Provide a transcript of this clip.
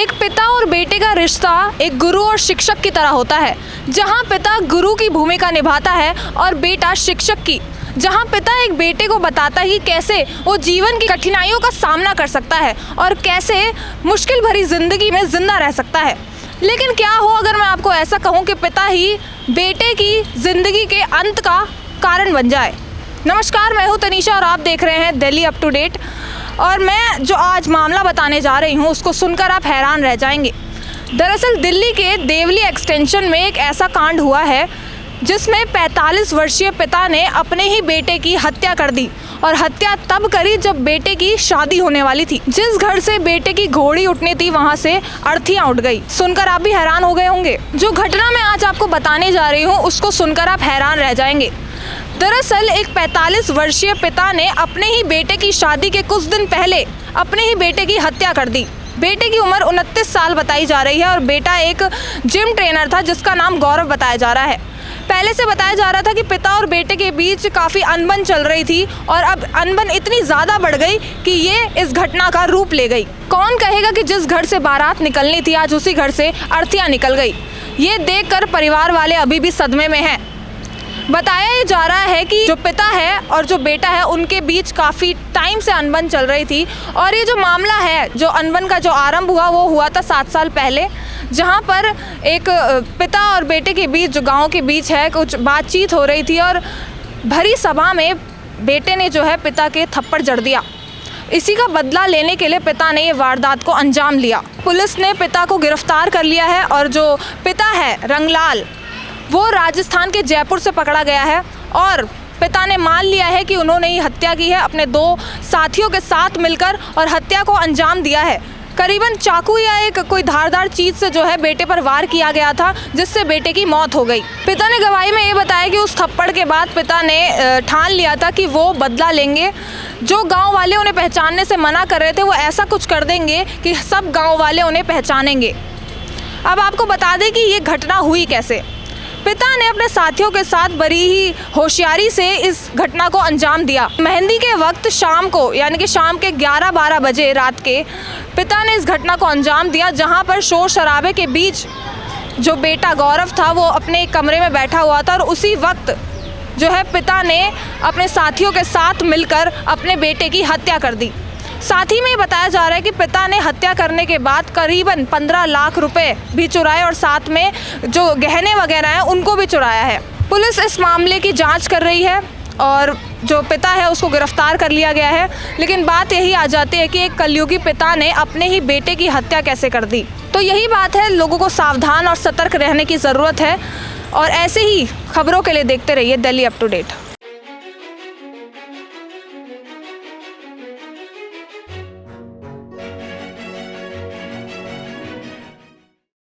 एक पिता और बेटे का रिश्ता एक गुरु और शिक्षक की तरह होता है, जहां पिता गुरु की भूमिका निभाता है और बेटा शिक्षक की। जहां पिता एक बेटे को बताता है कि कैसे वो जीवन की कठिनाइयों का सामना कर सकता है और कैसे मुश्किल भरी जिंदगी में जिंदा रह सकता है। लेकिन क्या हो अगर मैं आपको ऐसा कहूँ कि पिता ही बेटे की ज़िंदगी के अंत का कारण बन जाए। नमस्कार, मैं हूँ तनीषा और आप देख रहे हैं दिल्ली अप टू डेट। और मैं जो आज मामला बताने जा रही हूँ उसको सुनकर आप हैरान रह जाएंगे। दरअसल दिल्ली के देवली एक्सटेंशन में एक ऐसा कांड हुआ है जिसमें 45 वर्षीय पिता ने अपने ही बेटे की हत्या कर दी। और हत्या तब करी जब बेटे की शादी होने वाली थी। जिस घर से बेटे की घोड़ी उठनी थी वहां से अर्थियां उठ गई। सुनकर आप भी हैरान हो गए होंगे। जो घटना मैं आज आपको बताने जा रही हूँ उसको सुनकर आप हैरान रह जाएंगे। दरअसल एक 45 वर्षीय पिता ने अपने ही बेटे की शादी के कुछ दिन पहले अपने ही बेटे की हत्या कर दी। बेटे की उम्र 29 साल बताई जा रही है और बेटा एक जिम ट्रेनर था जिसका नाम गौरव बताया जा रहा है। पहले से बताया जा रहा था कि पिता और बेटे के बीच काफ़ी अनबन चल रही थी और अब अनबन इतनी ज़्यादा बढ़ गई कि ये इस घटना का रूप ले गई। कौन कहेगा कि जिस घर से बारात निकलनी थी आज उसी घर से अर्थियाँ निकल गई। ये देखकर परिवार वाले अभी भी सदमे में हैं। बताया जा रहा है कि जो पिता है और जो बेटा है उनके बीच काफ़ी टाइम से अनबन चल रही थी। और ये जो मामला है, जो अनबन का जो आरंभ हुआ वो हुआ था 7 साल पहले, जहाँ पर एक पिता और बेटे के बीच जो गांव के बीच है कुछ बातचीत हो रही थी और भरी सभा में बेटे ने जो है पिता के थप्पड़ जड़ दिया। इसी का बदला लेने के लिए पिता ने ये वारदात को अंजाम लिया। पुलिस ने पिता को गिरफ्तार कर लिया है और जो पिता है रंगलाल वो राजस्थान के जयपुर से पकड़ा गया है और पिता ने मान लिया है कि उन्होंने ही हत्या की है अपने 2 साथियों के साथ मिलकर और हत्या को अंजाम दिया है। करीबन चाकू या एक कोई धारदार चीज़ से जो है बेटे पर वार किया गया था जिससे बेटे की मौत हो गई। पिता ने गवाही में ये बताया कि उस थप्पड़ के बाद पिता ने ठान लिया था कि वो बदला लेंगे। जो गांव वाले उन्हें पहचानने से मना कर रहे थे वो ऐसा कुछ कर देंगे कि सब गांव वाले उन्हें पहचानेंगे। अब आपको बता दें कि ये घटना हुई कैसे। पिता ने अपने साथियों के साथ बड़ी ही होशियारी से इस घटना को अंजाम दिया। मेहंदी के वक्त शाम को यानी कि शाम के 11-12 बजे रात के पिता ने इस घटना को अंजाम दिया, जहां पर शोर शराबे के बीच जो बेटा गौरव था वो अपने कमरे में बैठा हुआ था और उसी वक्त जो है पिता ने अपने साथियों के साथ मिलकर अपने बेटे की हत्या कर दी। साथ ही में बताया जा रहा है कि पिता ने हत्या करने के बाद करीबन 15 लाख रुपए भी चुराए और साथ में जो गहने वगैरह हैं उनको भी चुराया है। पुलिस इस मामले की जांच कर रही है और जो पिता है उसको गिरफ्तार कर लिया गया है। लेकिन बात यही आ जाती है कि एक कलयुगी पिता ने अपने ही बेटे की हत्या कैसे कर दी। तो यही बात है, लोगों को सावधान और सतर्क रहने की ज़रूरत है। और ऐसे ही खबरों के लिए देखते रहिए दिल्ली अप टू डेट।